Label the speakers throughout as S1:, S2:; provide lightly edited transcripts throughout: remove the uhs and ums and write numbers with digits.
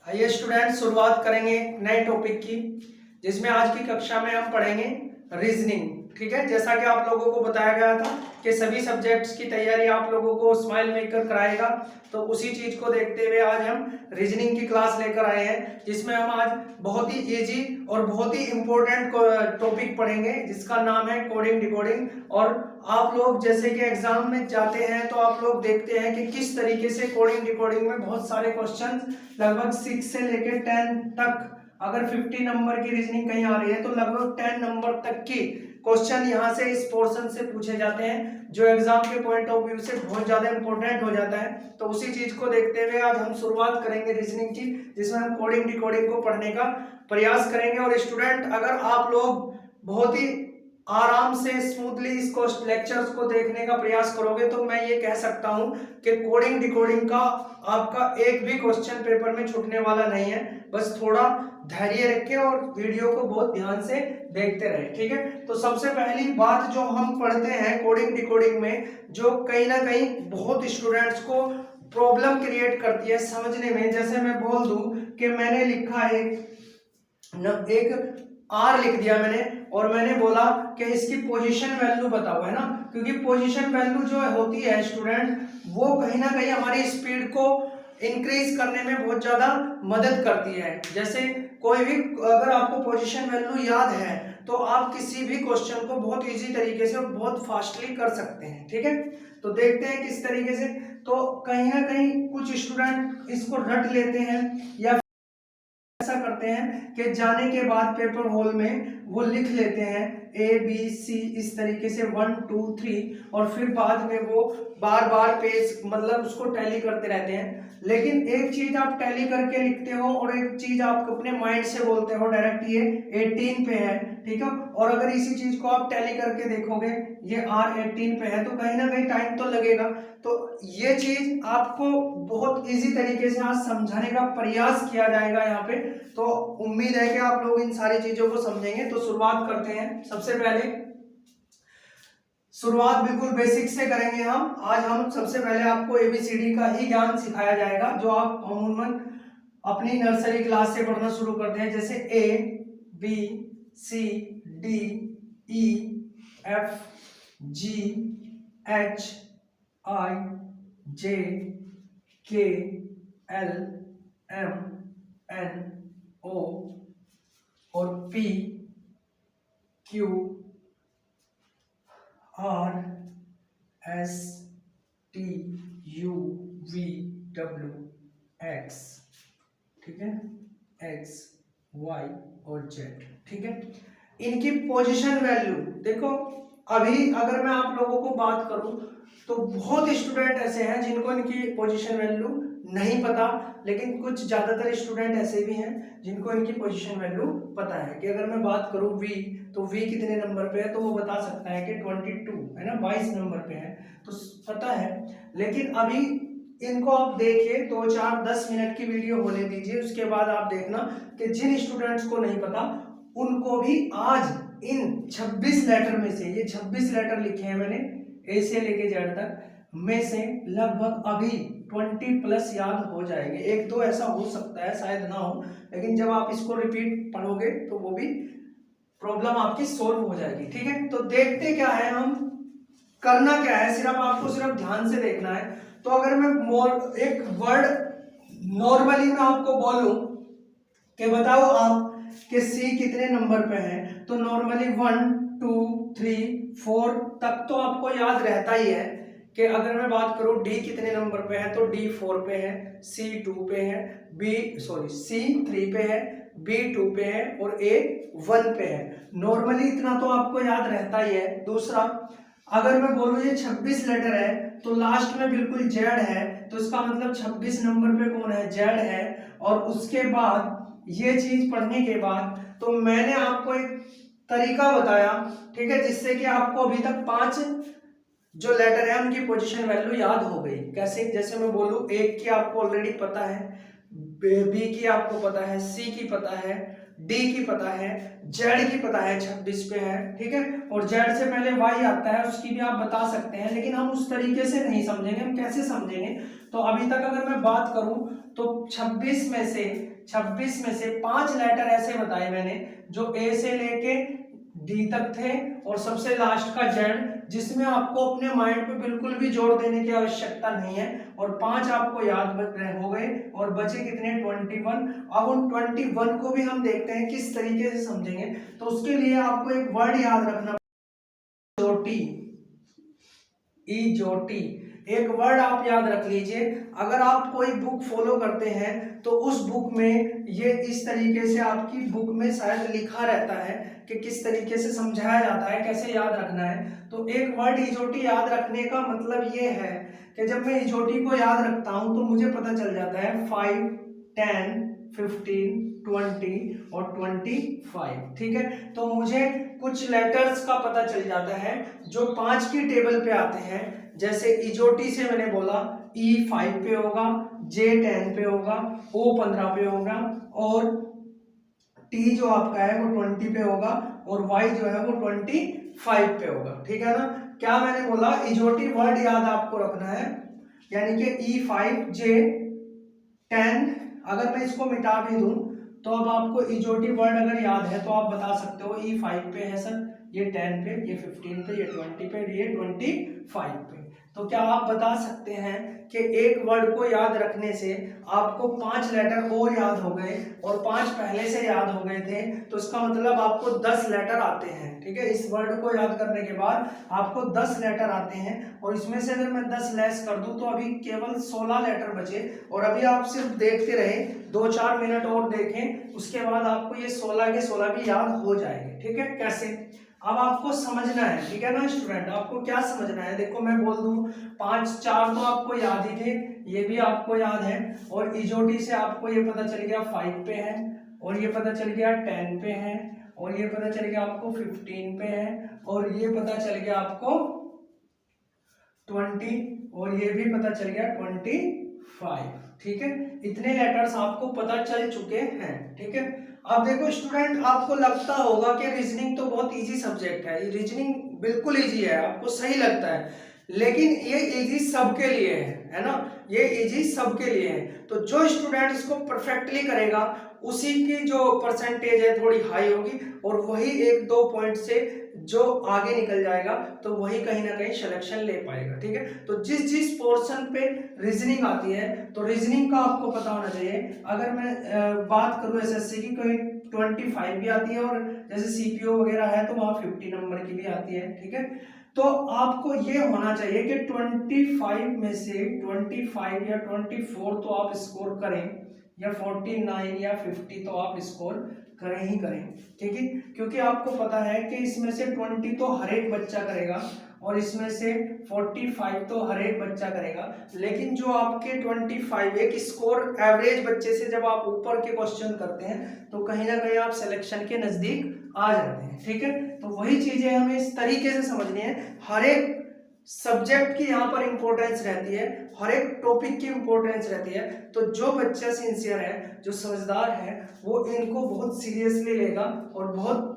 S1: आइए स्टूडेंट शुरुआत करेंगे नए टॉपिक की, जिसमें आज की कक्षा में हम पढ़ेंगे रीजनिंग। ठीक है, जैसा कि आप लोगों को बताया गया था कि सभी सब्जेक्ट्स की तैयारी आप लोगों को स्माइल मेकर कराएगा, तो उसी चीज को देखते हुए आज हम रीजनिंग की क्लास लेकर आए हैं, जिसमें हम आज बहुत ही इजी और बहुत ही इंपॉर्टेंट टॉपिक पढ़ेंगे, जिसका नाम है कोडिंग डिकोडिंग। और आप लोग जैसे कि एग्जाम में जाते हैं तो आप लोग देखते हैं कि किस तरीके से कोडिंग डिकोडिंग में बहुत सारे क्वेश्चन लगभग 6 से लेकर 10 तक, अगर 50 नंबर की रीजनिंग कहीं आ रही है तो लगभग 10 नंबर तक की क्वेश्चन यहाँ से इस पोर्शन से पूछे जाते हैं, जो एग्जाम के पॉइंट ऑफ व्यू से बहुत ज्यादा इंपॉर्टेंट हो जाता है। तो उसी चीज को देखते हुए आज हम शुरुआत करेंगे रीजनिंग की, जिसमें हम कोडिंग डिकोडिंग को पढ़ने का प्रयास करेंगे। और स्टूडेंट, अगर आप लोग बहुत ही आराम से स्मूथली इस लेक्चर्स को देखने का प्रयास करोगे तो मैं ये कह सकता हूं कि कोडिंग डिकोडिंग का आपका एक भी क्वेश्चन पेपर में छूटने वाला नहीं है। बस थोड़ा धैर्य रखें और वीडियो को बहुत ध्यान से देखते रहे। ठीक है, तो सबसे पहली बात जो हम पढ़ते हैं कोडिंग डिकोडिंग में, जो कहीं ना कहीं बहुत स्टूडेंट्स को प्रॉब्लम क्रिएट करती है समझने में, जैसे मैं बोल दूं कि मैंने लिखा है एक आर लिख दिया मैंने, और मैंने बोला कि इसकी पोजीशन वैल्यू बताओ, है ना, क्योंकि पोजीशन वैल्यू जो होती है स्टूडेंट, वो कहीं ना कहीं हमारी स्पीड को इंक्रीज करने में बहुत ज्यादा मदद करती है। जैसे कोई भी, अगर आपको पोजीशन वैल्यू याद है तो आप किसी भी क्वेश्चन को बहुत इजी तरीके से और बहुत फास्टली कर सकते हैं। ठीक है, तो देखते हैं किस तरीके से। तो कहीं ना कहीं कुछ स्टूडेंट इसको रट लेते हैं या ऐसा करते हैं कि जाने के बाद पेपर हॉल में वो लिख लेते हैं ABC इस तरीके से 1 2 3, और फिर बाद में वो बार बार पेज मतलब उसको टैली करते रहते हैं। लेकिन एक चीज आप टैली करके लिखते हो और एक चीज आप अपने माइंड से बोलते हो डायरेक्ट ये 18 पे है, ठीक है, और अगर इसी चीज को आप टैली करके देखोगे ये R 18 पे है, तो कहीं ना कहीं टाइम तो लगेगा। तो ये चीज आपको बहुत इजी तरीके से आज समझाने का प्रयास किया जाएगा यहाँ पे। तो उम्मीद है कि आप लोग इन सारी चीजों को समझेंगे। तो शुरुआत करते हैं। सबसे पहले शुरुआत बिल्कुल बेसिक से करेंगे हम। आज हम सबसे पहले आपको ABCD का ही ज्ञान सिखाया जाएगा, जो आप अमूमन अपनी नर्सरी क्लास से पढ़ना शुरू करते हैं, जैसे ABCDEFGHIJKLMNO और PQRSTUVWX, ठीक है, X Y और Z। ठीक है, इनकी पोजीशन वैल्यू देखो। अभी अगर मैं आप लोगों को बात करूं तो बहुत स्टूडेंट ऐसे हैं जिनको इनकी पोजीशन वैल्यू नहीं पता, लेकिन कुछ ज्यादातर स्टूडेंट ऐसे भी हैं जिनको इनकी पोजीशन वैल्यू पता है। कि अगर मैं बात करूं V, तो V कितने नंबर पे है, तो वो बता सकता है कि 22 है ना, 22 नंबर पे है, तो पता है। लेकिन अभी इनको आप देखिए, 2 4 10 मिनट की वीडियो होने दीजिए, उसके बाद आप देखना कि जिन स्टूडेंट्स को नहीं पता उनको भी आज इन 26 लेटर में से, ये 26 लेटर लिखे हैं मैंने A से लेके Z तक, में से लगभग अभी 20 प्लस याद हो जाएंगे। एक दो ऐसा हो सकता है शायद ना हो, लेकिन जब आप इसको रिपीट पढ़ोगे तो वो भी प्रॉब्लम आपकी सोल्व हो जाएगी। ठीक है, तो देखते क्या है हम, करना क्या है, सिर्फ आपको सिर्फ ध्यान से देखना है। तो अगर मैं एक वर्ड नॉर्मली मैं आपको बोलूं कि बताओ आप कि C कितने नंबर पे है, तो नॉर्मली 1 2 3 4 तक तो आपको याद रहता ही है। कि अगर मैं बात करूं D कितने नंबर पे है, तो D 4 पे है, C 2 पे है, C 3 पे है, B 2 पे है और A 1 पे है। नॉर्मली इतना तो आपको याद रहता ही है। दूसरा, अगर मैं बोलूं ये 26 लेटर है तो लास्ट में बिल्कुल Z है, तो इसका मतलब 26 नंबर पे कौन है, Z है। और उसके बाद ये चीज पढ़ने के बाद तो मैंने आपको एक तरीका बताया, ठीक है, जिससे कि आपको अभी तक 5 जो लेटर है उनकी पोजीशन वैल्यू याद हो गई। कैसे, जैसे मैं बोलूं एक की आपको ऑलरेडी पता है, बी की आपको पता है, सी की पता है, डी की पता है, जेड की पता है 26 पे है, ठीक है। और जेड से पहले वाई आता है, उसकी भी आप बता सकते हैं, लेकिन हम उस तरीके से नहीं समझेंगे। हम कैसे समझेंगे, तो अभी तक अगर मैं बात करूं तो 26 में से 5 लेटर ऐसे बताए मैंने जो ए से लेके डी तक थे, और सबसे लास्ट का जेड, जिसमें आपको अपने माइंड पे बिल्कुल भी जोर देने की आवश्यकता नहीं है। और 5 आपको याद हो गए, और बचे कितने 21। अब उन 21 को भी हम देखते हैं किस तरीके से समझेंगे। तो उसके लिए आपको एक वर्ड याद रखना, इजोटी। इजोटी एक वर्ड आप याद रख लीजिए। अगर आप कोई बुक फॉलो करते हैं तो उस बुक में ये इस तरीके से आपकी बुक में शायद लिखा रहता है कि किस तरीके से समझाया जाता है, कैसे याद रखना है। तो एक वर्ड इजोटी याद रखने का मतलब ये है कि जब मैं इजोटी को याद रखता हूं तो मुझे पता चल जाता है 5, 10, 15, 20 और 25, ठीक है। तो मुझे कुछ लेटर्स का पता चल जाता है जो 5 की टेबल पे आते हैं। जैसे इजोटी से मैंने बोला E5 पे होगा, J10 पे होगा, O15 पे होगा, और T जो आपका है वो 20 पे होगा, और Y जो है वो 25 पे होगा, ठीक है ना। क्या मैंने बोला, इजोटी वर्ड याद आपको रखना है, यानी कि E5, J10। अगर मैं इसको मिटा भी दूं तो अब आपको इजोटी वर्ड अगर याद है तो आप बता सकते हो E5 पे है सर, ये 10 पे, ये 15 पे, ये 20 पे, ये 25 पे। तो क्या आप बता सकते हैं कि एक वर्ड को याद रखने से आपको 5 लेटर और याद हो गए, और 5 पहले से याद हो गए थे, तो इसका मतलब आपको 10 लेटर आते हैं, ठीक है। इस वर्ड को याद करने के बाद आपको 10 लेटर आते हैं, और इसमें से अगर मैं 10 लेस कर दूं तो अभी केवल 16 लेटर बचे। और अभी आप सिर्फ देखते रहे, 2-4 मिनट और देखें, उसके बाद आपको ये 16 के 16 भी याद हो जाएंगे, ठीक है। कैसे, अब आपको समझना है, ठीक है ना स्टूडेंट। आपको क्या समझना है, देखो मैं बोल दूं 5, 4 तो आपको याद ही थे, ये भी आपको याद है, और इजोटी से आपको ये पता चल गया 5 पे है, और ये पता चल गया 10 पे है, और ये पता चल गया आपको 15 पे है, और ये पता चल गया आपको 20, और ये भी पता चल गया 25, ठीक है। इतने लेटर्स आपको पता चल चुके हैं, ठीक है। अब देखो स्टूडेंट, आपको लगता होगा कि रीजनिंग तो बहुत इजी सब्जेक्ट है, ये रीजनिंग बिल्कुल इजी है, आपको सही लगता है, लेकिन ये इजी सबके लिए है ना, ये इजी सबके लिए है। तो जो स्टूडेंट इसको परफेक्टली करेगा उसी की जो परसेंटेज है थोड़ी हाई होगी, और वही 1-2 पॉइंट से जो आगे निकल जाएगा तो वही कहीं ना कहीं सिलेक्शन ले पाएगा, ठीक है। तो जिस जिस पोर्शन पे रीजनिंग आती है तो रीजनिंग का आपको पता होना चाहिए। अगर मैं बात करूं एसएससी की, कोई 25 भी आती है, और जैसे सीपीओ वगैरह है तो वहां 50 नंबर की भी आती है, ठीक है। तो आपको ये होना चाहिए कि 25 में से 25 या 24 तो आप स्कोर करें, या 49 या 50 तो आप स्कोर करें ही करें, ठीक है। क्योंकि आपको पता है कि इसमें से 20 तो हर एक बच्चा करेगा, और इसमें से 45 तो हर एक बच्चा करेगा, लेकिन जो आपके 25 एक स्कोर एवरेज बच्चे से जब आप ऊपर के क्वेश्चन करते हैं तो कहीं ना कहीं आप सिलेक्शन के नजदीक आ जाते हैं, ठीक है। तो वही चीजें हमें इस तरीके से समझनी है। हर एक सब्जेक्ट की यहाँ पर इंपॉर्टेंस रहती है, हर एक टॉपिक की इंपॉर्टेंस रहती है। तो जो बच्चा सिंसियर है, जो समझदार है, वो इनको बहुत सीरियसली लेगा और बहुत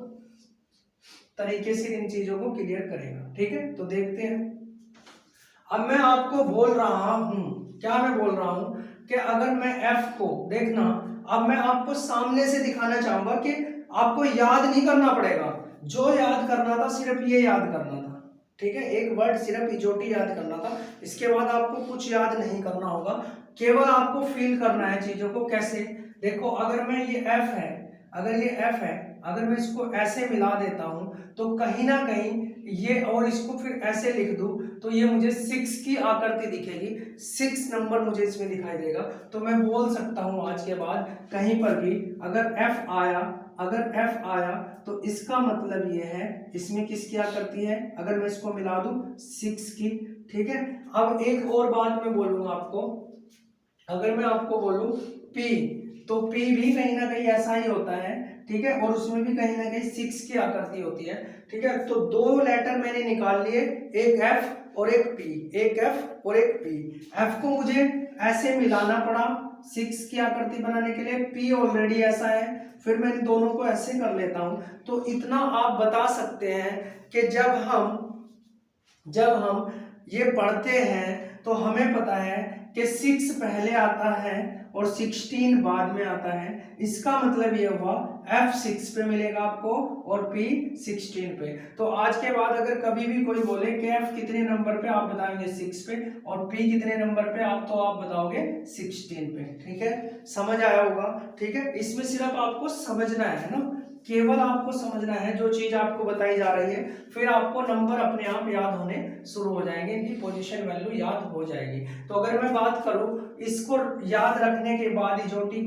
S1: तरीके से इन चीजों को क्लियर करेगा, ठीक है। तो देखते हैं, अब मैं आपको बोल रहा हूं, क्या मैं बोल रहा हूं कि अगर मैं F को देखना, अब मैं आपको सामने से दिखाना चाहूंगा कि आपको याद नहीं करना पड़ेगा, जो याद करना था सिर्फ ये याद करना था, ठीक है। एक वर्ड सिर्फ इजोटी याद करना था, इसके बाद आपको कुछ याद नहीं करना होगा, केवल आपको फील करना है चीजों को। कैसे, देखो अगर मैं ये F है, अगर ये F है, अगर मैं इसको ऐसे मिला देता हूं तो कहीं ना कहीं ये, और इसको फिर ऐसे लिख दूं तो ये मुझे 6 की आकृति दिखेगी, 6 नंबर मुझे इसमें दिखाई देगा। तो मैं बोल सकता हूं आज के बाद कहीं पर भी अगर F आया, अगर F आया तो इसका मतलब ये है इसमें किसकी आकृति है, अगर मैं इसको मिला दूं 6 की, ठीक है। अब एक और बात मैं बोलूंगा आपको, अगर मैं आपको बोलूं P, तो P भी कहीं ना कहीं ऐसा ही होता है, ठीक है, और उसमें भी कहीं ना कहीं 6 की आकृति होती है, ठीक है। तो 2 लेटर मैंने निकाल लिए, एक F और एक P, एक F और एक P। F को मुझे ऐसे मिलाना पड़ा, 6 की आकृति बनाने के लिए, P ऑलरेडी ऐसा है, फिर मैं इन दोनों को ऐसे कर लेता हूं। तो इतना आप बता सकते हैं कि जब हम ये पढ़ते हैं तो हमें पता है कि 6 पहले आता है और 16 बाद में आता है। इसका मतलब ये हुआ F6 पे मिलेगा आपको और P 16 पे। तो आज के बाद अगर कभी भी कोई बोले कि F कितने नंबर पे, आप बताएंगे 6 पे, और P कितने नंबर पे, आप बताओगे 16 पे। ठीक है, समझ आया होगा। ठीक है, इसमें सिर्फ आपको समझना है ना, केवल आपको समझना है जो चीज आपको बताई जा रही है, फिर आपको नंबर अपने आप याद होने शुरू हो जाएंगे, इनकी पोजीशन वैल्यू याद हो जाएगी। तो अगर मैं बात करूं इसको याद रखने के बाद, इजोटी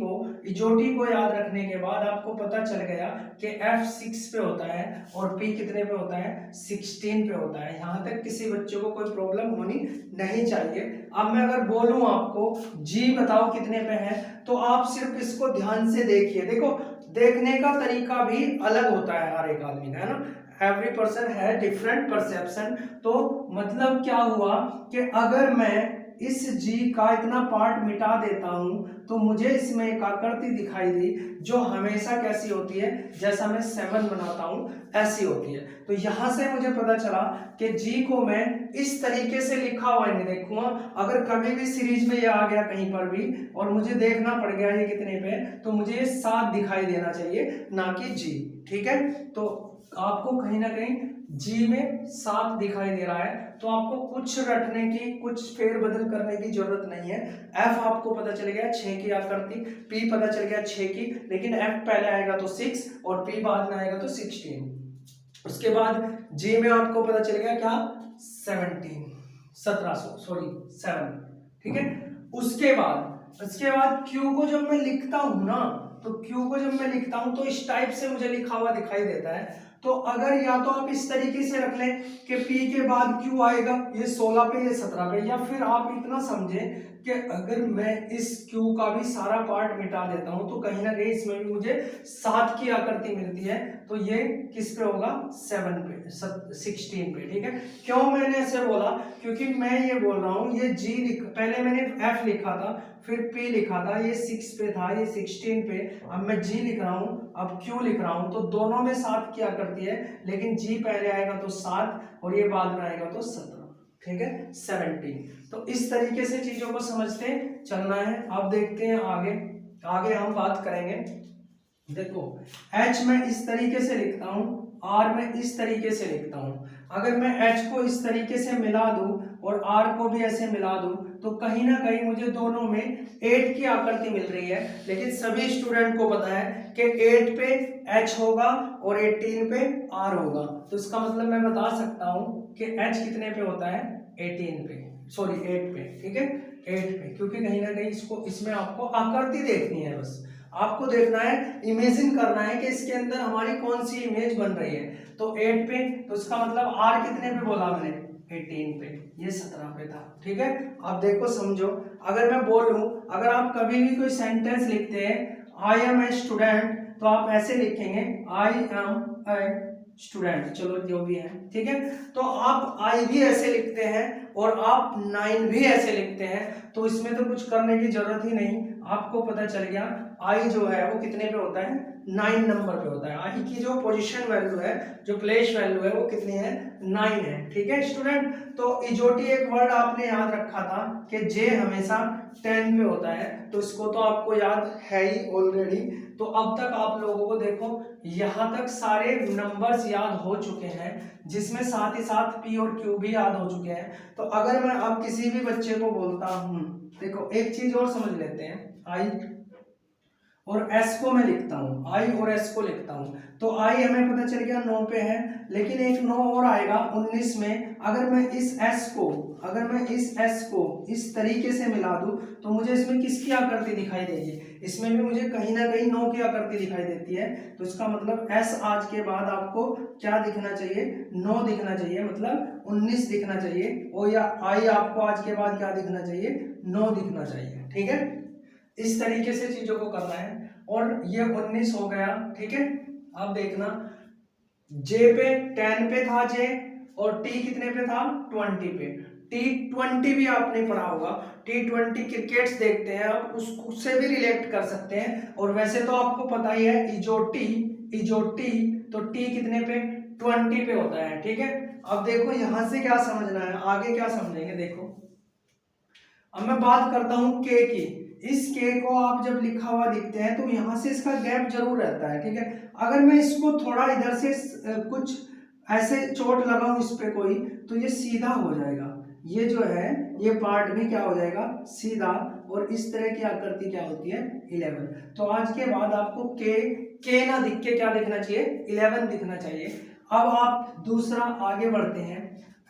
S1: को याद रखने के बाद आपको पता चल गया कि F6 पे होता है और P कितने पे होता है, 16 पे होता है। यहां तक किसी बच्चे को कोई प्रॉब्लम होनी नहीं चाहिए। अब मैं अगर बोलूं आपको G बताओ कितने पे है, तो आप सिर्फ इसको ध्यान से देखिए। देखो, देखने का तरीका भी अलग होता है हर एक आदमी का, है ना, एवरी पर्सन है डिफरेंट परसेप्शन। तो मतलब क्या हुआ कि अगर मैं इस G का इतना पार्ट मिटा देता हूं तो मुझे इसमें एक आकृति दिखाई दी जो हमेशा कैसी होती है, जैसा मैं 7 बनाता हूं ऐसी होती है। तो यहां से मुझे पता चला कि G को मैं इस तरीके से लिखा हुआ नहीं देखूंगा। अगर कभी भी सीरीज में ये आ गया कहीं पर भी और मुझे देखना पड़ गया ये कितने पे, तो मुझे ये 7 दिखाई देना चाहिए, ना कि G। ठीक है, तो आपको कहीं ना कहीं G में 7 दिखाई दे रहा है, तो आपको कुछ रटने की, कुछ फेरबदल करने की जरूरत नहीं है। F आपको पता चल गया 6 की आकृति, P पता चल गया 6 की, लेकिन F पहले आएगा तो 6 और P बाद में आएगा तो 16। उसके बाद G में आपको पता चल गया क्या, 7। ठीक है, उसके बाद Q को जब मैं लिखता हूं ना, तो Q को जब मैं लिखता हूं तो इस टाइप से मुझे लिखा हुआ दिखाई देता है। तो अगर या तो आप इस तरीके से रख लें कि P के बाद Q आएगा, ये 16 पे, ये 17 पे, या फिर आप इतना समझें कि अगर मैं इस Q का भी सारा पार्ट मिटा देता हूं तो कहीं ना कहीं इसमें भी मुझे 7 की आकृति मिलती है। तो ये किस पे होगा, 7 पे, 16 पे। ठीक है, क्यों मैंने ऐसे बोला, क्योंकि मैं ये बोल रहा हूं ये पहले मैंने F लिखा था, फिर P लिखा था, ये 6 पे था, ये 16 पे, अब मैं G लिख रहा हूं, अब Q लिख रहा हूं, तो दोनों में 7 की आकृति है, लेकिन G पहले आएगा तो 7 और ये बाद में आएगा तो 17। ठीक है, 17। तो इस तरीके से चीजों को समझते चलना है। अब देखते हैं आगे हम बात करेंगे। देखो, H मैं इस तरीके से लिखता हूं, R मैं इस तरीके से लिखता हूं। अगर मैं H को इस तरीके से मिला दूं और R को भी ऐसे मिला दूं तो कहीं ना कहीं मुझे दोनों में 8 की आकृति मिल रही है, लेकिन सभी स्टूडेंट को पता है कि 8 पे H होगा और 18 पे R होगा। तो इसका मतलब मैं बता सकता हूं कि H कितने पे होता है, 8 पे। ठीक है, 8 पे, क्योंकि कहीं ना कहीं इसमें आपको आकृति देखनी है, बस आपको देखना है, इमेजिन करना है कि इसके अंदर हमारी कौन सी इमेज बन रही है। तो 8 पे, तो इसका मतलब R कितने पे बोला मैंने, 18 पे, ये 17 पे था। ठीक है, अब देखो समझो, अगर मैं बोलूं, अगर आप कभी भी कोई सेंटेंस लिखते हैं, आई एम ए स्टूडेंट, तो आप ऐसे लिखेंगे, आई एम ए स्टूडेंट, चलो जो भी है। ठीक है, तो आप आई भी ऐसे लिखते हैं और आप 9 भी ऐसे लिखते हैं, तो इसमें तो कुछ करने की जरूरत ही नहीं, आपको पता चल गया आई जो है वो कितने पे होता है, 9 नंबर पे होता है। आई की जो पोजीशन वैल्यू है, जो प्लेस वैल्यू है, वो कितनी है, 9 है। ठीक है स्टूडेंट, तो इजोटी एक वर्ड आपने याद रखा था कि जे हमेशा 10 पे होता है, तो इसको तो आपको याद है ही ऑलरेडी। तो अब तक आप लोगों को देखो यहाँ तक सारे नंबर्स याद हो चुके हैं, जिसमें साथ ही साथ P और Q भी याद हो चुके हैं। तो अगर मैं अब किसी भी बच्चे को बोलता हूँ, देखो एक चीज और समझ लेते हैं, आई और S को मैं लिखता हूँ, आई और S को लिखता हूँ, तो आई हमें पता चल गया 9 पे है, लेकिन एक 9 और आएगा 19 में। अगर मैं इस S को इस तरीके से मिला दूं तो मुझे इसमें किसकी आकृति दिखाई देगी, इसमें भी मुझे कहीं ना कहीं 9 की आकृति दिखाई देती है। तो इसका मतलब S आज के बाद आपको क्या दिखना चाहिए, 9 दिखना चाहिए, मतलब 19 दिखना चाहिए, और या आई आपको आज के बाद क्या दिखना चाहिए, 9 दिखना चाहिए। ठीक है, इस तरीके से चीजों को करना है। और ये 19 हो गया। ठीक है, अब देखना, J पे 10 पे था J और T कितने पे था, 20 पे। T20 भी आपने पढ़ा होगा, T20 क्रिकेट्स देखते हैं आप, उससे भी रिलेट कर सकते हैं। और वैसे तो आपको पता ही है इजोटी तो टी कितने पे 20 पे होता है, ठीक है। अब देखो यहां से क्या समझना है, आगे क्या समझेंगे देखो। अब मैं बात करता हूं के की। इस के को आप जब लिखा हुआ देखते हैं तो यहां से इसका गैप जरूर रहता है, ठीक है। अगर मैं इसको थोड़ा इधर से कुछ ऐसे चोट लगाऊं इस पे कोई, तो ये सीधा हो जाएगा, ये जो है ये पार्ट भी क्या हो जाएगा सीधा, और इस तरह की आकृति क्या होती है 11। तो आज के बाद आपको के ना दिख के क्या दिखना चाहिए 11 दिखना चाहिए। अब आप दूसरा आगे बढ़ते हैं।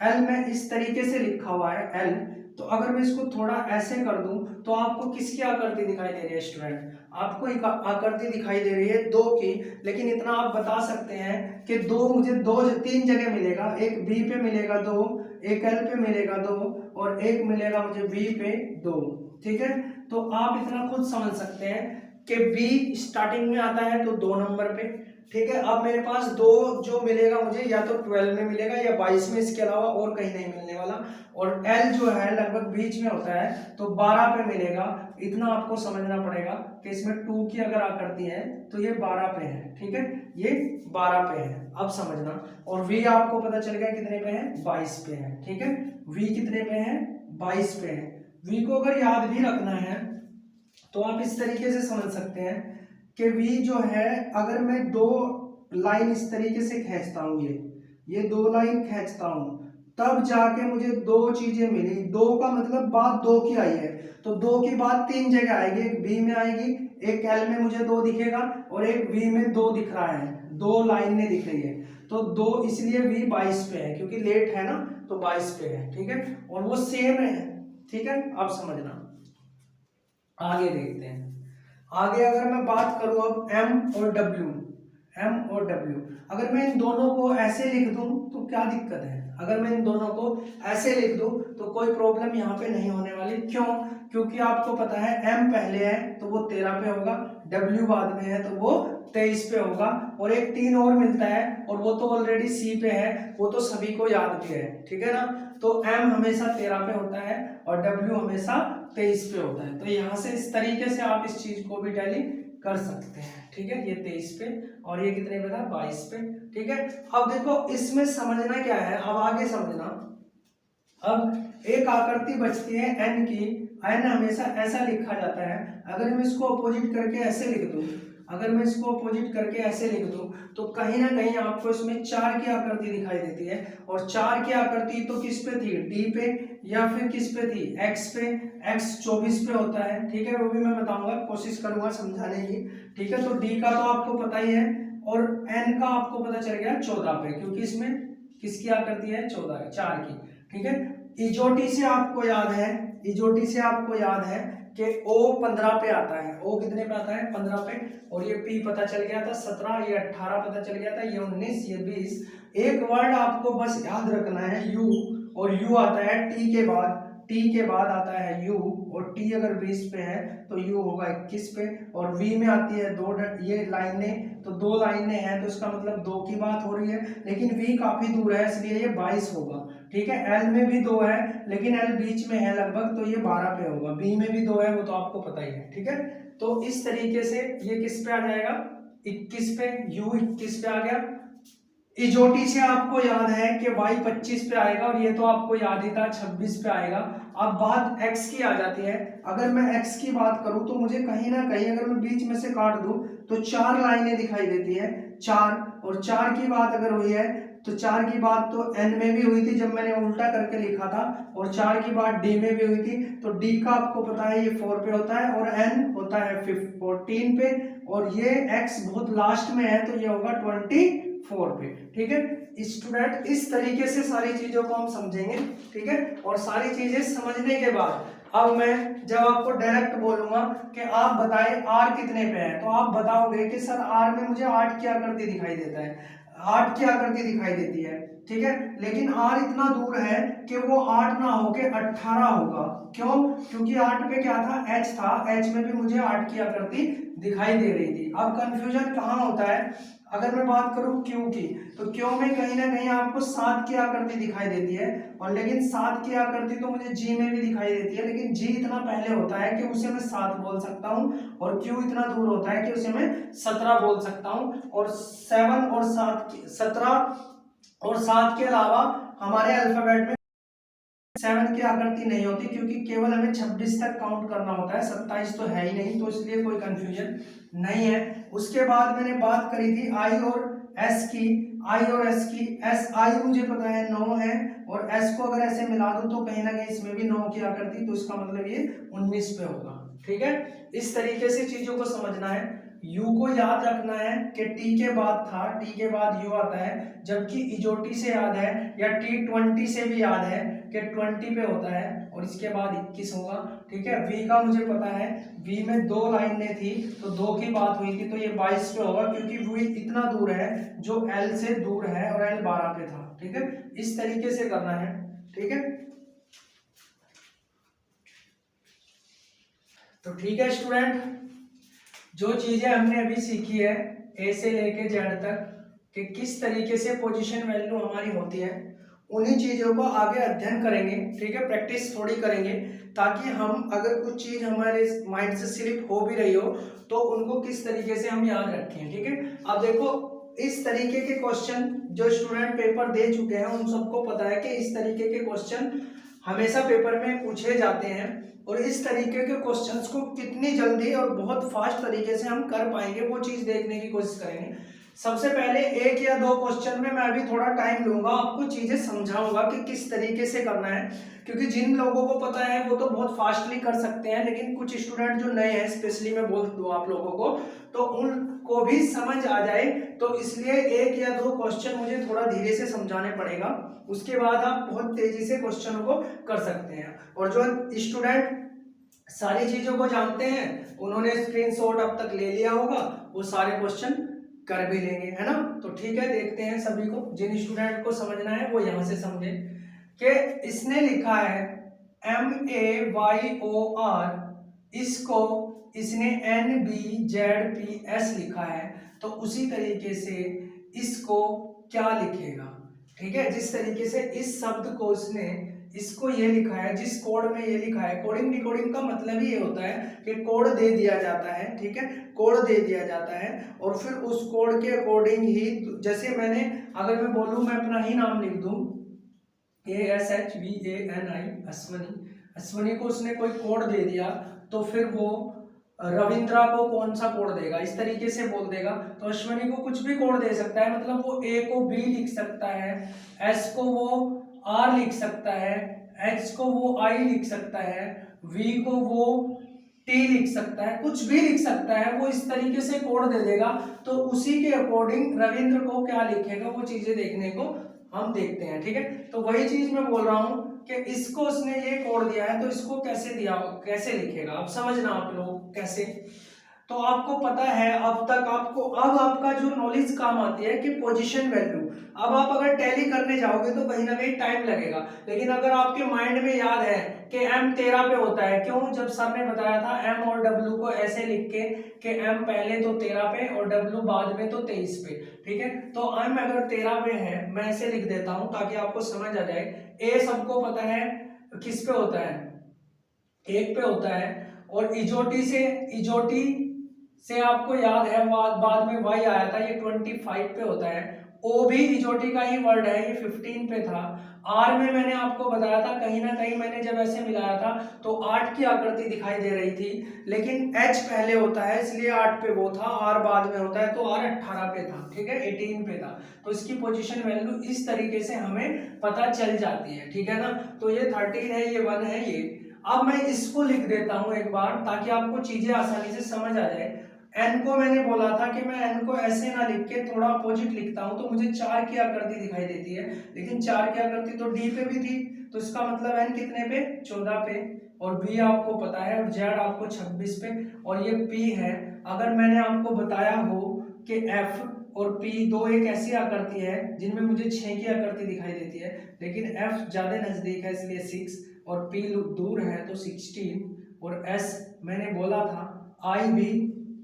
S1: एल में इस तरीके से लिखा हुआ है एल, तो अगर मैं इसको थोड़ा ऐसे कर दूं तो आपको किसकी आकृति दिखाई दे रही है स्टूडेंट, आपको एक आकृति दिखाई दे रही है 2 की। लेकिन इतना आप बता सकते हैं कि 2 मुझे 3 जगह मिलेगा, एक बी पे मिलेगा 2, एक एल पे मिलेगा 2, और एक मिलेगा मुझे बी पे 2, ठीक है। तो आप इतना खुद समझ सकते हैं कि बी स्टार्टिंग में आता है तो 2 नंबर पे, ठीक है। अब मेरे पास 2 जो मिलेगा मुझे या तो 12 में मिलेगा या 22 में, इसके अलावा और कहीं नहीं मिलने वाला। और एल जो है लगभग बीच में होता है तो 12 पे मिलेगा। इतना आपको समझना पड़ेगा कि इसमें 2 की अगर आकृति है तो ये 12 पे है, ठीक है, ये 12 पे है, अब समझना। और वी आपको पता चल गया कितने पे है 22 पे है, ठीक है। वी कितने पे है 22 पे है। वी को अगर याद भी रखना है तो आप इस तरीके से समझ सकते हैं कि V जो है, अगर मैं 2 लाइन इस तरीके से खींचता हूं, ये 2 लाइन खींचता हूं, तब जाके मुझे 2 चीजें मिली। 2 का मतलब बात 2 की आई है, तो 2 की बात 3 जगह आएगी, एक B में आएगी, एक L में मुझे 2 दिखेगा, और एक V में 2 दिख रहा है, 2 लाइनें दिख रही है। तो 2 इसलिए V 22 पे है, क्योंकि लेट है ना, तो 22 पे है, ठीक है। और वो सेम है, ठीक है, अब समझना। आगे देखते हैं। आगे अगर मैं बात करूं अब M और W, अगर मैं इन दोनों को ऐसे लिख दूं तो क्या दिक्कत है, अगर मैं इन दोनों को ऐसे लिख दूं तो कोई प्रॉब्लम यहाँ पे नहीं होने वाली। क्यों? क्योंकि आपको पता है M पहले है तो वो 13 पे होगा, W बाद में है तो वो 23 पे होगा, और एक 3 और मिलता है और वो तो ऑलरेडी C पे है, वो तो सभी को याद भी है, ठीक है ना। तो M हमेशा 13 पे होता है और W हमेशा 23 पे होता है। तो यहाँ से इस तरीके से आप इस चीज को भी टैली कर सकते हैं, ठीक है। ये 23 पे और ये कितने पे था 22 पे, ठीक है। अब देखो इसमें समझना क्या है, अब आगे समझना। अब एक आकृति बचती है n की, n हमेशा ऐसा लिखा जाता है। अगर मैं इसको अपोजिट करके ऐसे लिख दूं, अगर मैं इसको अपोजिट करके ऐसे लिख दूं तो कहीं ना कहीं आपको इसमें 4 की आकृति दिखाई देती है। और 4 की आकृति तो किस पे थी, d पे, या फिर किस पे थी x पे, x 24 पे होता है, ठीक है। वो भी मैं बताऊंगा, कोशिश करूंगा समझाने की, ठीक है। तो d का तो आपको पता ही है, और n का आपको पता चल गया 14 पे, क्योंकि इसमें किसकी आकृति है 14 4 की, ठीक है। इजोटी से आपको याद है, इजोटी से आपको याद है कि O 15 पे आता है, O कितने पे आता है 15 पे, और ये P पता चल गया था 17, ये 18 पता चल गया था, ये 19, ये 20। एक वर्ड आपको बस याद रखना है U, और U आता है T के बाद, T के बाद आता है U, और T अगर 20 पे है तो U होगा 21 पे, और V में आती है 2 ये लाइनें, तो 2 लाइनें हैं तो इसका मतलब 2 की बात हो रही है, लेकिन V काफी दूर है इसलिए ये 22 होगा, ठीक है। L में भी 2 है लेकिन L बीच में है लगभग, तो ये 12 पे होगा। B में भी 2 है, वो तो आपको पता ही है, ठीक है। तो इस तरीके से ये किस पे आ जाएगा 21 पे, U 21 पे आ गया। इजोटी से आपको याद है कि y 25 पे आएगा, और ये तो आपको याद ही था 26 पे आएगा। अब बात x की आ जाती है। अगर मैं x की बात करूं तो मुझे कहीं ना कहीं अगर मैं बीच में से काट दूं तो 4 लाइनें दिखाई देती है, 4, और 4 की बात अगर हुई है तो 4 की बात तो n में भी हुई थी जब मैंने उल्टा करके लिखा था, और 4 की बात d में भी हुई थी। तो d का आपको पता है ये 4 पे होता है, और n होता है 14 पे, और ये x बहुत लास्ट में है तो ये होगा 24 पे, ठीक है। स्टूडेंट इस तरीके से सारी चीजों को हम समझेंगे, ठीक है। और सारी चीजें समझने के बाद अब मैं जब आपको डायरेक्ट बोलूंगा कि आप बताएं r कितने पे है, तो आप बताओगे कि सर r में मुझे 8 की आकृति दिखाई देता है, 8 की आकृति दिखाई देती है, ठीक है। लेकिन r इतना दूर है कि वो 8 ना होके 18 होगा। क्यों? क्योंकि 8 पे क्या था h था, h में भी मुझे 8 की आकृति दिखाई दे रही थी। अब कंफ्यूजन कहाँ होता है, अगर मैं बात करूं क्यू की, तो क्यू में कहीं ना कहीं आपको 7 की आकृति दिखाई देती है, और लेकिन 7 की आकृति तो मुझे जी में भी दिखाई देती है, लेकिन जी इतना पहले होता है कि उसे मैं 7 बोल सकता हूं, और क्यू इतना दूर होता है कि उसे मैं 17 बोल सकता हूं। और 7 और 7 17 और 7 के अलावा हमारे अल्फाबेट में 7 की आकृति नहीं होती, क्योंकि केवल हमें 26 तक काउंट करना होता है, 27 तो है ही नहीं, तो इसलिए कोई कंफ्यूजन नहीं है। उसके बाद मैंने बात करी थी आई और एस की, आई और एस की। एस आई मुझे पता है 9 है, और एस को अगर ऐसे मिला दूं तो कहीं ना कहीं इसमें भी 9 की आकृति, तो इसका मतलब ये 19 पे होगा। ठीक है, इस तरीके से चीजों को समझना है। यू को याद रखना है कि टी के बाद था, टी के बाद यू आता है, जबकि इजोटी से याद है या T20 से भी याद है कि 20 पे होता है, और इसके बाद 21 होगा। ठीक है, वी का मुझे पता है, वी में 2 लाइनें थी तो 2 की बात हुई थी, तो ये 22 पे होगा, क्योंकि वी इतना दूर है जो एल से दूर है, और एल 12 पे था। ठीक है, इस तरीके से करना है। ठीक है, तो ठीक है स्टूडेंट, जो चीजें हमने अभी सीखी है ए से लेके जेड तक कि किस तरीके से पोजीशन वैल्यू हमारी होती है, उन्हीं चीजों को आगे अध्ययन करेंगे। ठीक है, प्रैक्टिस थोड़ी करेंगे, ताकि हम अगर कुछ चीज हमारे माइंड से स्लिप हो भी रही हो तो उनको किस तरीके से हम याद रखें। ठीक है, अब देखो इस तरीके के क्वेश्चन जो स्टूडेंट पेपर दे चुके हैं उन सबको पता है कि इस तरीके के क्वेश्चन हमेशा पेपर में पूछे जाते हैं, और इस तरीके के क्वेश्चंस को कितनी जल्दी और बहुत फास्ट तरीके से हम कर पाएंगे वो चीज देखने की कोशिश करेंगे। सबसे पहले 1 या 2 क्वेश्चन में मैं अभी थोड़ा टाइम लूंगा, आपको चीजें समझाऊंगा कि किस तरीके से करना है, क्योंकि जिन लोगों को पता है वो तो बहुत फास्टली कर सकते हैं, लेकिन कुछ स्टूडेंट जो नए हैं, स्पेशली मैं बोल दूं आप लोगों को, तो उनको भी समझ आ जाए, तो इसलिए 1 या 2 क्वेश्चन मुझे थोड़ा धीरे से समझाने पड़ेगा, उसके बाद आप बहुत तेजी से क्वेश्चनों को कर सकते हैं। और जो स्टूडेंट सारी चीजों को जानते हैं उन्होंने स्क्रीनशॉट अब तक ले लिया होगा, वो सारे क्वेश्चन कर भी लेंगे, है ना। तो ठीक है, देखते हैं सभी को, जिन स्टूडेंट को समझना है वो यहां से समझे कि इसने लिखा है MAYOR, इसको इसने NBZPS लिखा है, तो उसी तरीके से इसको क्या लिखेगा। ठीक है, जिस तरीके से इस शब्द को उसने इसको ये लिखा है, जिस कोड में ये लिखा है, कोडिंग डिकोडिंग का मतलब ही ये होता है कि कोड दे दिया जाता है। ठीक है, कोड दे दिया जाता है, और फिर उस कोड के अकॉर्डिंग ही, जैसे मैंने अगर मैं बोलूं, मैं अपना ही नाम लिख दूं ASHVANI, अश्वनी, अश्वनी को उसने कोई कोड दे दिया, तो फिर वो रविंद्रा को कौन सा कोड देगा, इस तरीके से बोल देगा। तो अश्वनी को कुछ भी कोड दे सकता है, मतलब वो A को B लिख सकता है, S को वो R लिख सकता है, H को वो I लिख सकता है, V को वो T लिख सकता है, कुछ भी लिख सकता है, वो इस तरीके से कोड दे देगा, तो उसी के अकॉर्डिंग रविंद्र को क्या लिखेगा वो चीजें देखने को हम देखते हैं। ठीक है, तो वही चीज मैं बोल रहा हूं कि इसको उसने ये कोड दिया है, तो इसको कैसे दिया, कैसे लिखेगा, अब समझना आप लोग कैसे। तो आपको पता है अब तक आपको, अब आपका जो नॉलेज काम आती है कि पोजीशन वैल्यू। अब आप अगर टैली करने जाओगे तो कहीं ना कहीं टाइम लगेगा, लेकिन अगर आपके माइंड में याद है कि M 13 पे होता है, क्यों, जब सर ने बताया था M और W को ऐसे लिख के कि M पहले तो 13 पे और W बाद में तो 23 पे। ठीक है, तो M अगर 13 पे है, मैं ऐसे लिख देता हूं ताकि आपको समझ आ जाए। A सबको पता है किस पे होता है, 1 पे होता है, और इजोटी से आपको याद है बाद में वाई आया था, ये 25 पे होता है। ओ भी इजोटी का ही वर्ड है, ये 15 पे था। आर में मैंने आपको बताया था, कहीं ना कहीं मैंने जब ऐसे मिलाया था तो 8 की आकृति दिखाई दे रही थी, लेकिन एच पहले होता है इसलिए 8 पे वो था, आर बाद में होता है, तो आर 18 पे था। ठीक है, 18 पे था, तो इसकी पोजीशन वैल्यू इस तरीके से हमें पता चल जाती है। ठीक है ना, तो ये 13 है, ये 1 है, ये। अब मैं इसको लिख देता हूं एक बार ताकि आपको चीजें आसानी से समझ आ जाए। एन को मैंने बोला था कि मैं एन को ऐसे ना लिख के थोड़ा अपोजिट लिखता हूं, तो मुझे 4 की आकृति दिखाई देती है, लेकिन 4 की आकृति तो डी पे भी थी, तो इसका मतलब एन कितने पे, 14 पे, और बी आपको पता है, और जेड आपको 26 पे, और ये पी है। अगर मैंने आपको बताया हो कि एफ और पी दो एक ऐसी आकृति है जिनमें मुझे 6 की आकृति दिखाई देती है, लेकिन एफ ज्यादा नजदीक है इसलिए 6, और पी दूर है तो 16, और एस मैंने बोला था आई भी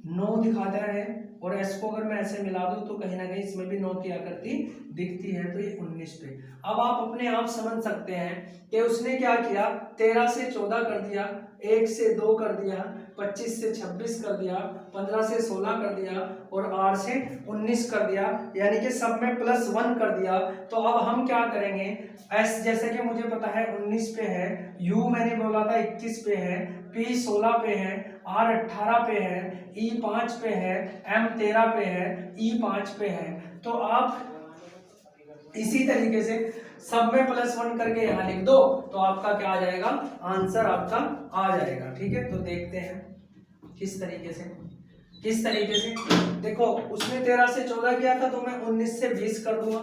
S1: 9 दिखाता है, और s को अगर मैं ऐसे मिला दूं तो कहीं ना कहीं इसमें भी 9 की आकृति दिखती है, तो ये 19 पे। अब आप अपने आप समझ सकते हैं कि उसने क्या किया, 13 से 14 कर दिया, 1 से 2 कर दिया, 25 से 26 कर दिया, 15 से 16 कर दिया, और 8 से 19 कर दिया, यानी कि सब में +1 कर दिया। तो अब हम क्या करेंगे, s जैसे कि मुझे पता है 19 पे है, u मैंने बोला था 21 पे है, p 16 पे है, r 18 पे है, e 5 पे है, m 13 पे है, e 5 पे है। तो आप इसी तरीके से सब में +1 करके यहाँ लिख दो, तो आपका क्या आ जाएगा, आंसर आपका आ जाएगा। ठीक है, तो देखते हैं किस तरीके से। देखो उसने 13 से 14 किया था, तो मैं 19 से 20 कर दूंगा,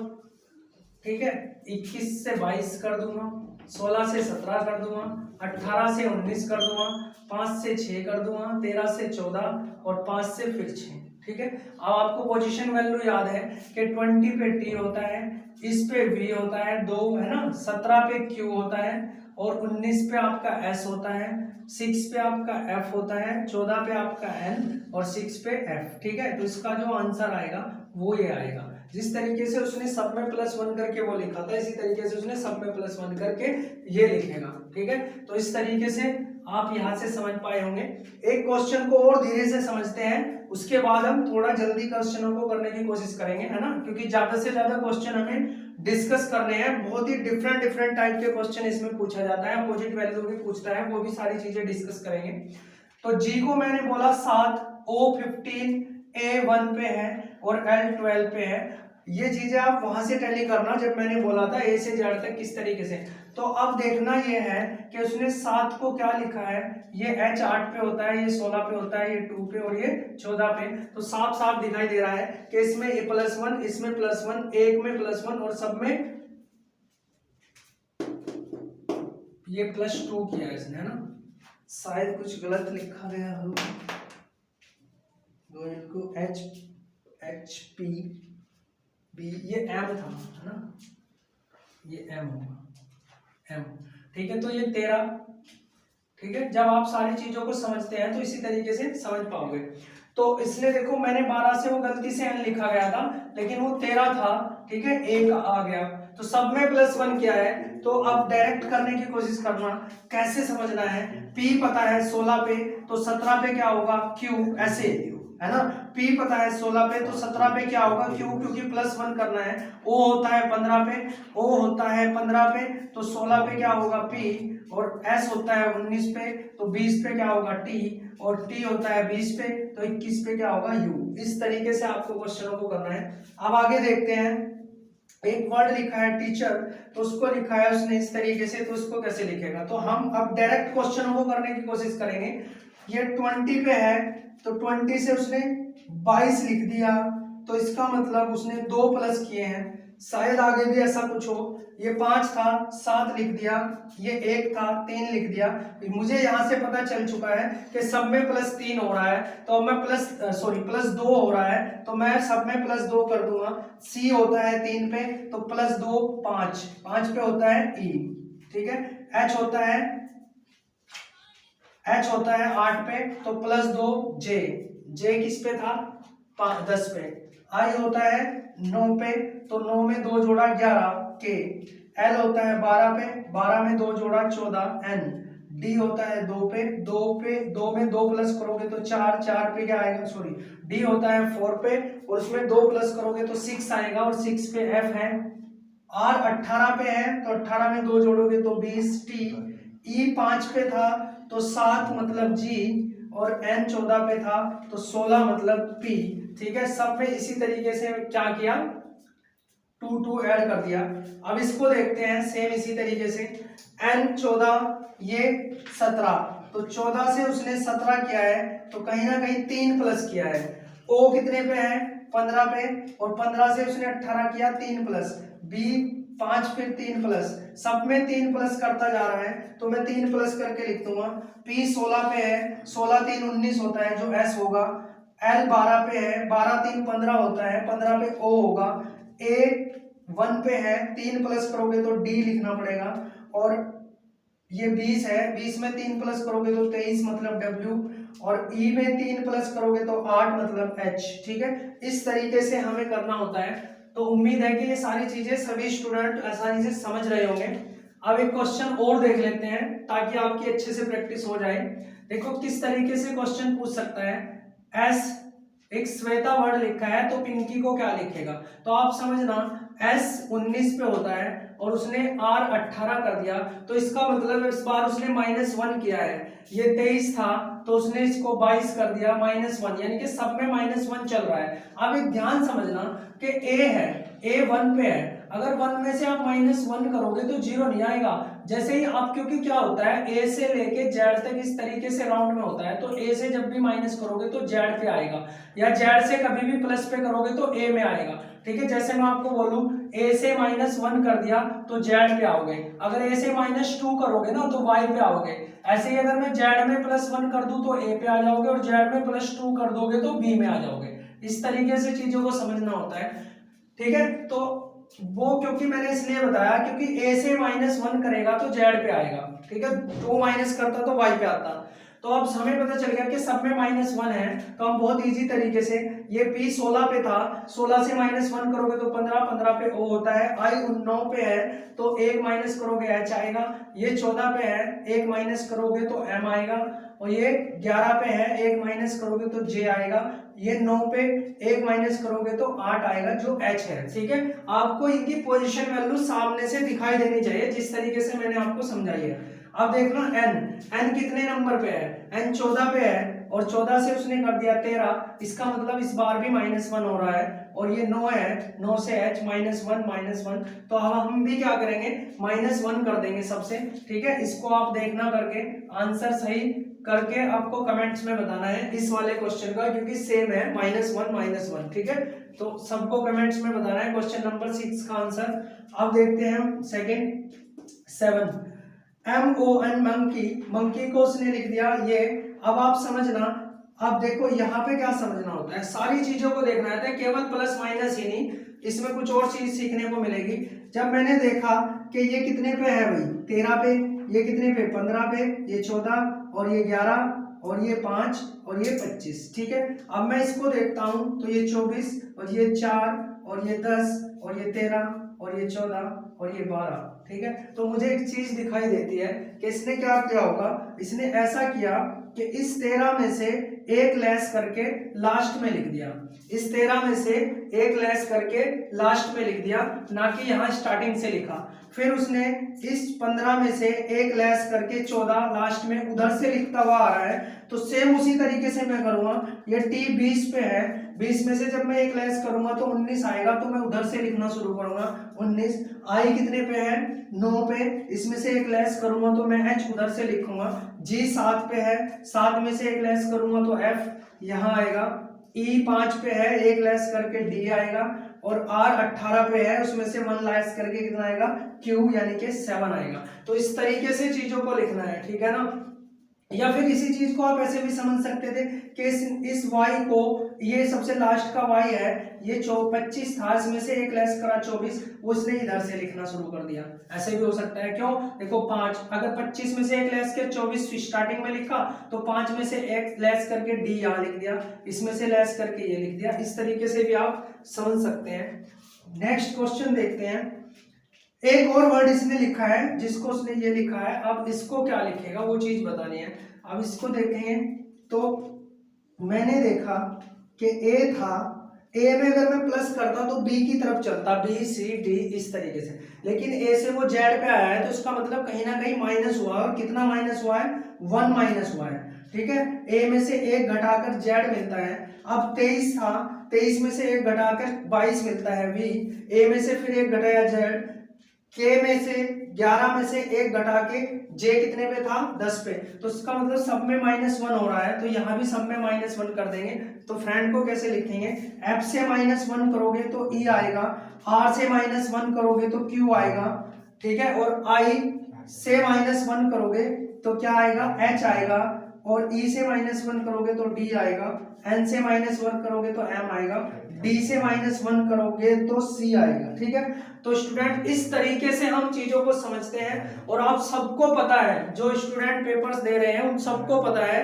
S1: ठीक है, 21 से 22 कर दूंगा, 16 से 17 कर दूंगा, 18 से 19 कर दूंगा, 5 से 6 कर दूंगा, 13 से 14 और 5 से फिर 6। ठीक है, अब आपको पोजीशन वैल्यू याद है कि 20 पे t होता है, इस पे v होता है 2, है ना, 17 पे q होता है, और 19 पे आपका s होता है, 6 पे आपका f होता है, 14 पे आपका n और 6 पे f। ठीक है, तो इसका जो आंसर आएगा वो ये आएगा। जिस तरीके से उसने सब में +1 करके वो लिखा था, इसी तरीके से उसने सब में +1 करके ये लिखेगा। ठीक है, तो इस तरीके से आप यहां से समझ पाए होंगे। एक क्वेश्चन को और धीरे से समझते हैं, उसके बाद हम थोड़ा जल्दी क्वेश्चनों को करने की कोशिश करेंगे, है ना, क्योंकि ज्यादा से ज्यादा क्वेश्चन हमें डिस्कस करने हैं। बहुत ही डिफरेंट टाइप के क्वेश्चन इसमें पूछा जाता है, अपोजिट वैल्यू भी पूछता है, वो भी सारी चीजें डिस्कस करेंगे। तो जी को मैंने बोला 7, O 15, A 1 पे है और L 12 पे है। ये चीजें आप वहां से टैली करना, जब मैंने बोला था A से Z तक किस तरीके से। तो अब देखना ये है कि उसने 7 को क्या लिखा है, ये H 8 पे होता है, ये 16 पे होता है, ये 2 पे और ये 14 पे। तो साफ साफ दिखाई दे रहा है कि इसमें ये +1, इसमें +1, एक में +1 और सब में ये +2 किया है इसने, है ना। शायद कुछ गलत लिखा गया हो, को H P B, ये M था, है ना, ये M होगा, M। ठीक है, तो ये 13। ठीक है, जब आप सारी चीजों को समझते हैं तो इसी तरीके से समझ पाओगे। तो इसलिए देखो मैंने 12 से वो गलती से n लिखा गया था, लेकिन वो 13 था। ठीक है, एक आ गया, तो सब में +1 किया है। तो अब डायरेक्ट करने की कोशिश करना, कैसे समझना है, p पता है 16 पे, तो 17 पे क्या होगा, q, ऐसे, है ना। p पता है 16 पे, तो 17 पे क्या होगा, q, क्योंकि +1 करना है। o होता है 15 पे, o होता है 15 पे, तो 16 पे क्या होगा p, और s होता है 19 पे, तो 20 पे क्या होगा t, और t होता है 20 पे, तो 21 पे क्या होगा u। इस तरीके से आपको क्वेश्चनों को करना है। अब आगे देखते हैं, एक वर्ड लिखा है टीचर, तो उसको लिखा है उसने इस तरीके से, तो उसको कैसे लिखेगा। तो हम अब डायरेक्ट क्वेश्चनों को करने की कोशिश करेंगे। ये 20 पे है, तो 20 से उसने 22 लिख दिया, तो इसका मतलब उसने 2 प्लस किए हैं। शायद आगे भी ऐसा कुछ हो, ये 5 था, 7 लिख दिया, ये 1 था, 3 लिख दिया। मुझे यहाँ से पता चल चुका है कि सब में +3 हो रहा है, तो अब मैं +2 हो रहा है, तो मैं सब में +2 कर दूंगा। C होता है 3 पे, तो +2 5, 5 पे होता है E। ठीक है, H होता है 8 पे, तो +2 J, J किस पे था, 10 पे। I होता है 9 पे, तो 9 में 2 जोड़ा 11 K। L होता है 12 पे, 12 में 2 जोड़ा 14 N। D होता है 2 पे, 2 में 2 प्लस करोगे तो 4, 4 पे क्या आएगा, सॉरी, D होता है 4 पे, और उसमें 2 प्लस करोगे तो 6 आएगा, और 6 पे F है। R 18 पे है, तो 18 में 2 जोड़ोगे तो 20 T। E 5 पे था, तो 7 मतलब G, और N 14 पे था, तो 16 मतलब P। ठीक है, सब में इसी तरीके से क्या किया, 2 ऐड कर दिया। अब इसको देखते हैं सेम इसी तरीके से, N 14, ये 17, तो 14 से उसने 17 किया है, तो कहीं ना कहीं 3 प्लस किया है। O कितने पे है, 15 पे, और 15 से उसने 18 किया, 3 प्लस। B 5 फिर 3 प्लस, सब में 3 प्लस करता जा रहा है, तो मैं 3 प्लस करके लिख दूंगा। P 16 पे है, 16 3 19 होता है, जो S होगा। L 12 पे है, 12 3 15 होता है, 15 पे O होगा। A 1 पे है, 3 प्लस करोगे तो D लिखना पड़ेगा, और ये 20 है, 20 में 3 प्लस करोगे तो 23 मतलब W, और ई में 3 प्लस करोगे तो 8 मतलब एच, ठीक है। इस तरीके से हमें करना होता है। तो उम्मीद है कि ये सारी चीजें सभी स्टूडेंट आसानी से समझ रहे होंगे। अब एक क्वेश्चन और देख लेते हैं ताकि आपकी अच्छे से प्रैक्टिस हो जाए। देखो किस तरीके से क्वेश्चन पूछ सकता है। एस एक श्वेता वर्ड लिखा है तो पिंकी को क्या लिखेगा। तो आप समझना एस 19 पे होता है और उसने आर 18 कर दिया, तो इसका मतलब इस बार उसने -1 किया है। ये 23 था तो उसने इसको 22 कर दिया -1, यानी कि सब में -1 चल रहा है। अब एक ध्यान समझना कि ए है, ए 1 पे है, अगर 1 में से आप -1 करोगे तो 0 नहीं आएगा। जैसे ही आप, क्योंकि क्या होता है ए से लेके जेड तक इस तरीके से राउंड में होता है, तो ए से जब भी माइनस करोगे तो जेड पे आएगा, या जेड से कभी भी प्लस पे करोगे तो ए में आएगा, ठीक है। जैसे मैं आपको बोलूं ए से -1 कर दिया तो जेड पे आओगे, अगर ए से -2 करोगे ना तो वाई पे आओगे। ऐसे ही अगर मैं जेड में +1 कर दूं तो ए पे आ जाओगे, और जेड में +2 कर दोगे तो बी में आ जाओगे। इस तरीके से चीजों को समझना होता है, ठीक है। तो वो क्योंकि मैंने इसलिए बताया क्योंकि ए से -1 करेगा तो जेड पे आएगा, ठीक है। 2 माइनस करता तो वाई पे आता। तो अब हमें पता चल गया कि सब में -1 है, तो हम बहुत इजी तरीके से, ये पी 16 पे था, 16 से -1 करोगे तो 15, 15 पे ओ होता है, आई 9 पे है तो 1 माइनस करोगे एच आएगा, ये 14 पे है 1 माइनस करोगे तो एम आएगा, और ये 11 पे है 1 माइनस करोगे तो जे आएगा, ये 9 पे 1 माइनस करोगे तो 8 आएगा जो एच है, ठीक है। आपको इनकी पोजीशन वैल्यू सामने से दिखाई देनी चाहिए जिस तरीके से मैंने आपको समझाई है। अब देखना एन कितने नंबर पे है, एन 14 पे है और 14 से उसने कर दिया 13, इसका मतलब इस बार भी -1 हो रहा है, और ये 9 है, 9 से h -1, तो हम भी क्या करेंगे -1 कर देंगे सबसे, ठीक है। इसको आप देखना करके आंसर सही करके आपको कमेंट्स में बताना है इस वाले क्वेश्चन का, क्योंकि सेम है -1, ठीक है। तो सबको कमेंट्स में बताना है क्वेश्चन नंबर 6 का आंसर। अब देखते हैं हम सेकंड 7, MON मंकी को उसने लिख दिया ये। अब आप समझना, अब देखो यहाँ पे क्या समझना होता है, सारी चीजों को देखना है, केवल प्लस माइनस ही नहीं, इसमें कुछ और चीज सीखने को मिलेगी। जब मैंने देखा कि ये कितने पे है भाई 13 पे, ये कितने पे 15 पे, ये 14 और ये 11 और ये 5 और ये 25, ठीक है। अब मैं इसको देखता हूँ तो ये 24 और ये 4 और ये 10 और ये 13 और ये 14 और ये 12, ठीक है। तो मुझे एक चीज दिखाई देती है कि इसने क्या किया होगा, इसने ऐसा किया कि इस 13 में से एक लेस करके लास्ट में लिख दिया, इस 13 में से एक लेस करके लास्ट में लिख दिया, ना कि यहाँ स्टार्टिंग से लिखा। फिर उसने इस 15 में से एक लेस करके 14 लास्ट में उधर से लिखता हुआ आ रहा है, तो सेम उसी तरीके से मैं करूंगा। ये टी 20 पे है, 20 में से जब मैं एक लेस करूंगा तो 19 आएगा, तो मैं उधर से लिखना शुरू करूंगा 19। आई कितने पे है 9 पे, इसमें से एक लेस करूंगा तो मैं एच उधर से लिखूंगा। जी 7 पे है, 7 में से एक लेस करूंगा तो एफ यहाँ आएगा। ई 5 पे है, एक लेस करके डी आएगा, और आर 18 पे है, उसमें से 1 लेस करके कितना आएगा क्यू, यानी कि 7 आएगा। तो इस तरीके से चीजों को लिखना है, ठीक है ना। या फिर इसी चीज को आप ऐसे भी समझ सकते थे कि इस y को, ये सबसे लास्ट का y है, ये 25 था, इसमें से एक लेस करा 24, उसने इधर से लिखना शुरू कर दिया। ऐसे भी हो सकता है, क्यों, देखो 5, अगर 25 में से एक लेस के 24 स्टार्टिंग में लिखा तो 5 में से एक लेस करके डी यहाँ लिख दिया, इसमें से लेस करके ये लिख दिया। इस तरीके से भी आप समझ सकते हैं। नेक्स्ट क्वेश्चन देखते हैं। एक और वर्ड इसने लिखा है जिसको उसने ये लिखा है, अब इसको क्या लिखेगा वो चीज बतानी है। अब इसको देखेंगे तो मैंने देखा कि ए था, ए में अगर मैं प्लस करता तो बी की तरफ चलता, बी सी डी इस तरीके से, लेकिन ए से वो जेड पे आया है तो इसका मतलब कहीं ना कहीं माइनस हुआ, और कितना माइनस हुआ है 1 माइनस हुआ है, ठीक है। ए में से एक घटाकर जेड मिलता है। अब 23 था, 23 में से एक घटाकर 22 मिलता है वी, ए में से फिर एक घटाया जेड, के में से 11 में से एक घटा के जे कितने पे था 10 पे, तो इसका मतलब सब में -1 हो रहा है, तो यहाँ भी सब में -1 कर देंगे। तो फ्रेंड को कैसे लिखेंगे, एफ से -1 करोगे तो ई आएगा, आर से -1 करोगे तो क्यू आएगा, ठीक है, और आई से -1 करोगे तो क्या आएगा एच आएगा, और ई से -1 करोगे तो डी आएगा, एन से -1 करोगे तो एम आएगा, डी से -1 करोगे तो सी आएगा, ठीक है। तो स्टूडेंट इस तरीके से हम चीजों को समझते हैं, और आप सबको पता है, जो स्टूडेंट पेपर्स दे रहे हैं उन सबको पता है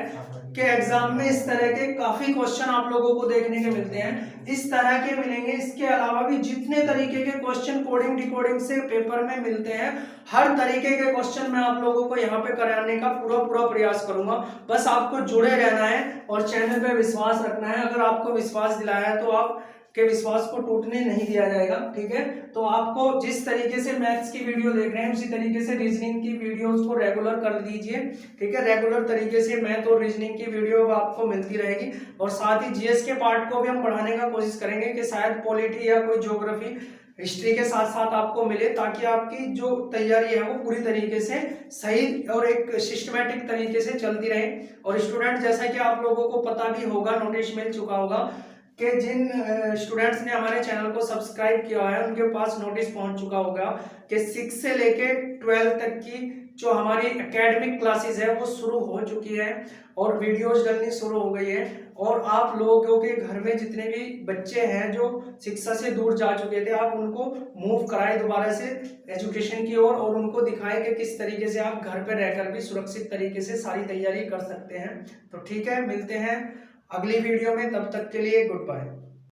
S1: कि एग्जाम में इस तरह के काफी क्वेश्चन आप लोगों को देखने के मिलते हैं, इस तरह के मिलेंगे। इसके अलावा भी जितने तरीके के क्वेश्चन कोडिंग डिकोडिंग से पेपर में मिलते हैं, हर तरीके के क्वेश्चन मैं आप लोगों को यहाँ पे कराने का पूरा प्रयास करूंगा। बस आपको जुड़े रहना है और चैनल पे विश्वास रखना है। अगर आपको विश्वास दिलाया है तो आप के विश्वास को टूटने नहीं दिया जाएगा, ठीक है। तो आपको जिस तरीके से मैथ्स की वीडियो देख रहे हैं उसी तरीके से रीजनिंग की वीडियोस को रेगुलर कर दीजिए, ठीक है। रेगुलर तरीके से मैथ और रीजनिंग की वीडियो आपको मिलती रहेगी और साथ ही जीएस के पार्ट को भी हम बढ़ाने का कोशिश करेंगे कि शायद पॉलिटी या कोई ज्योग्राफी हिस्ट्री के साथ साथ आपको मिले, ताकि आपकी जो तैयारी है वो पूरी तरीके से सही और एक सिस्टमेटिक तरीके से चलती रहे। और स्टूडेंट, जैसा कि आप लोगों को पता भी होगा, नोटिस मिल चुका होगा कि जिन स्टूडेंट्स ने हमारे चैनल को सब्सक्राइब किया है उनके पास नोटिस पहुंच चुका होगा कि 6 से लेके 12 तक की जो हमारी एकेडमिक क्लासेस है वो शुरू हो चुकी है और वीडियोस डलनी शुरू हो गई है। और आप लोगों के घर में जितने भी बच्चे हैं जो शिक्षा से दूर जा चुके थे, आप उनको मूव कराएं दोबारा से एजुकेशन की ओर और उनको दिखाएं कि किस तरीके से आप घर पर रहकर भी सुरक्षित तरीके से सारी तैयारी कर सकते हैं। तो ठीक है, मिलते हैं अगली वीडियो में, तब तक के लिए गुड बाय।